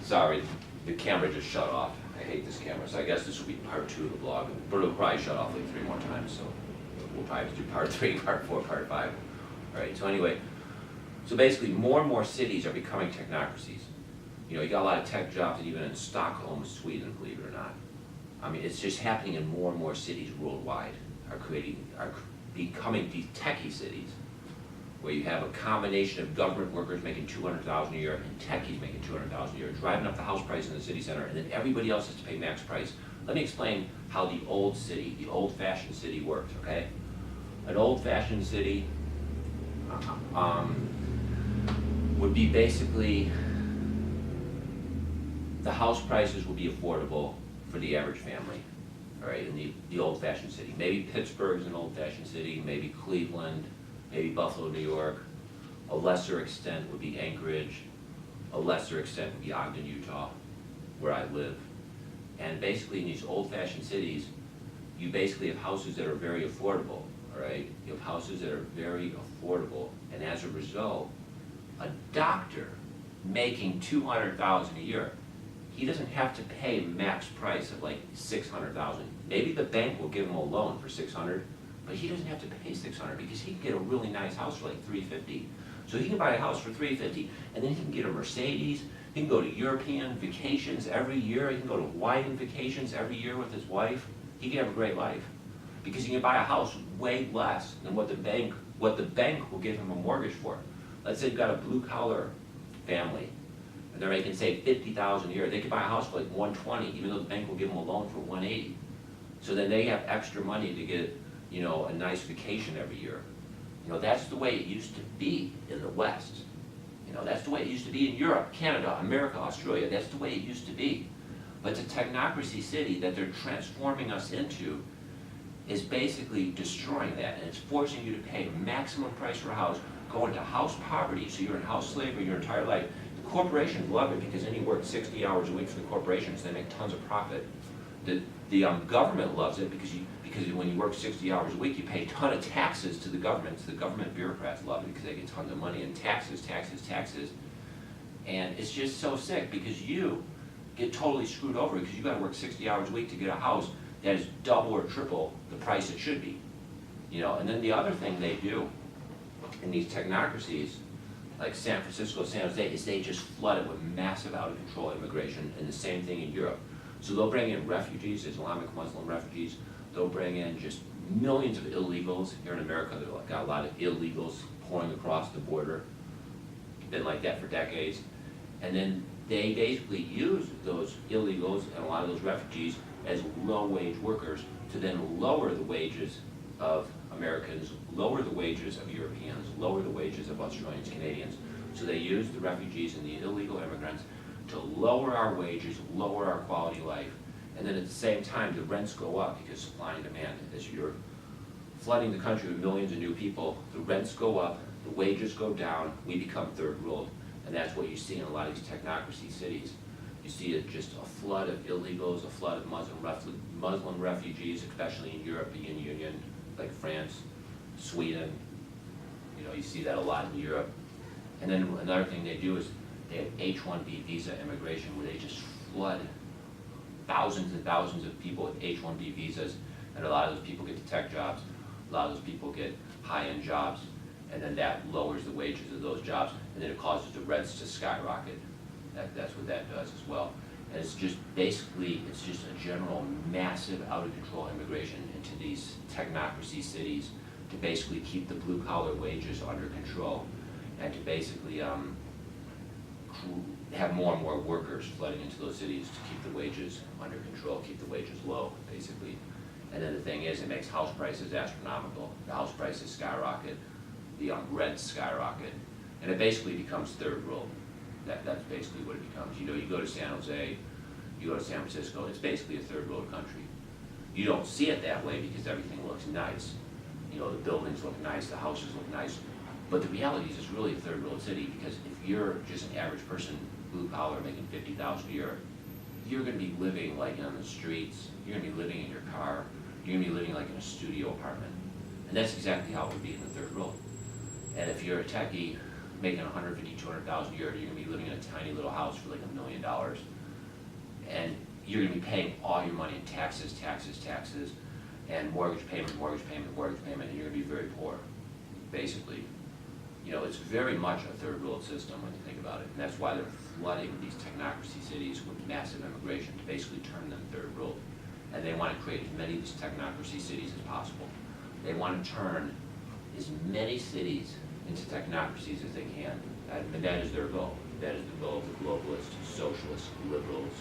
Sorry, the camera just shut off. I hate this camera, so I guess this will be part 2 of the blog, but it'll probably shut off like 3 more times, so we'll probably do part 3, part 4, part 5. All right, so anyway, so basically more and more cities are becoming technocracies. You know, you got a lot of tech jobs even in Stockholm, Sweden, believe it or not. I mean, it's just happening in more and more cities worldwide are becoming these techie cities, where you have a combination of government workers making $200,000 a year and techies making $200,000 a year, driving up the house price in the city center, and then everybody else has to pay max price. Let me explain how the old city, the old-fashioned city works, okay? An old-fashioned city would be basically, the house prices would be affordable for the average family, all right, in the old-fashioned city. Maybe Pittsburgh's an old-fashioned city, maybe Cleveland, maybe Buffalo, New York. A lesser extent would be Anchorage. A lesser extent would be Ogden, Utah, where I live. And basically in these old-fashioned cities, you basically have houses that are very affordable, all right? You have houses that are very affordable, and as a result, a doctor making $200,000 a year, he doesn't have to pay max price of like $600,000. Maybe the bank will give him a loan for $600,000, but he doesn't have to pay $600,000 because he can get a really nice house for like $350,000. So he can buy a house for $350,000, and then he can get a Mercedes. He can go to European vacations every year. He can go to Hawaiian vacations every year with his wife. He can have a great life because he can buy a house way less than what the bank will give him a mortgage for. Let's say you've got a blue-collar family, and they're making, say, $50,000 a year. They could buy a house for like $120,000, even though the bank will give them a loan for $180,000. So then they have extra money to get, you know, a nice vacation every year. You know, that's the way it used to be in the West. You know, that's the way it used to be in Europe, Canada, America, Australia. That's the way it used to be. But the technocracy city that they're transforming us into is basically destroying that, and it's forcing you to pay maximum price for a house, go into house poverty, so you're in house slavery your entire life. The corporations love it because then you work 60 hours a week for the corporations, they make tons of profit. The government loves it because when you work 60 hours a week, you pay a ton of taxes to the government. So the government bureaucrats love it because they get tons of money and taxes. And it's just so sick because you get totally screwed over because you got to work 60 hours a week to get a house that is double or triple the price it should be. You know, and then the other thing they do in these technocracies, like San Francisco, San Jose, is they just flood it with massive out-of-control immigration, and the same thing in Europe. So they'll bring in refugees, Islamic Muslim refugees. They'll bring in just millions of illegals. Here in America, they've got a lot of illegals pouring across the border. Been like that for decades. And then they basically use those illegals and a lot of those refugees as low-wage workers to then lower the wages of Americans, lower the wages of Europeans, lower the wages of Australians, Canadians. So they use the refugees and the illegal immigrants to lower our wages, lower our quality of life, and then at the same time the rents go up because supply and demand. As you're flooding the country with millions of new people, the rents go up, the wages go down, we become third world, and that's what you see in a lot of these technocracy cities. You see just a flood of illegals, a flood of Muslim refugees, especially in European Union, like France, Sweden. You know, you see that a lot in Europe. And then another thing they do is they have H-1B visa immigration where they just flood thousands and thousands of people with H-1B visas, and a lot of those people get the tech jobs, a lot of those people get high-end jobs, and then that lowers the wages of those jobs, and then it causes the rents to skyrocket. That's what that does as well. And it's just basically, it's just a general massive out-of-control immigration into these technocracy cities to basically keep the blue-collar wages under control and to basically have more and more workers flooding into those cities to keep the wages under control, keep the wages low, basically. And then the thing is, it makes house prices astronomical. The house prices skyrocket, the rents skyrocket, and it basically becomes third world. That's basically what it becomes. You know, you go to San Jose, you go to San Francisco, it's basically a third world country. You don't see it that way because everything looks nice. You know, the buildings look nice, the houses look nice, but the reality is it's really a third world city because if you're just an average person, blue collar, making $50,000 a year, you're going to be living like on the streets, you're going to be living in your car, you're going to be living like in a studio apartment. And that's exactly how it would be in the third world. And if you're a techie, making $150,000, $200,000 a year, you're gonna be living in a tiny little house for like $1 million. And you're gonna be paying all your money in taxes, and mortgage payment, and you're gonna be very poor, basically. You know, it's very much a third world system when you think about it, and that's why they're flooding these technocracy cities with massive immigration to basically turn them third world. And they want to create as many of these technocracy cities as possible. They want to turn as many cities into technocracies as they can, and that is their goal. That is the goal of the globalists, socialists, liberals,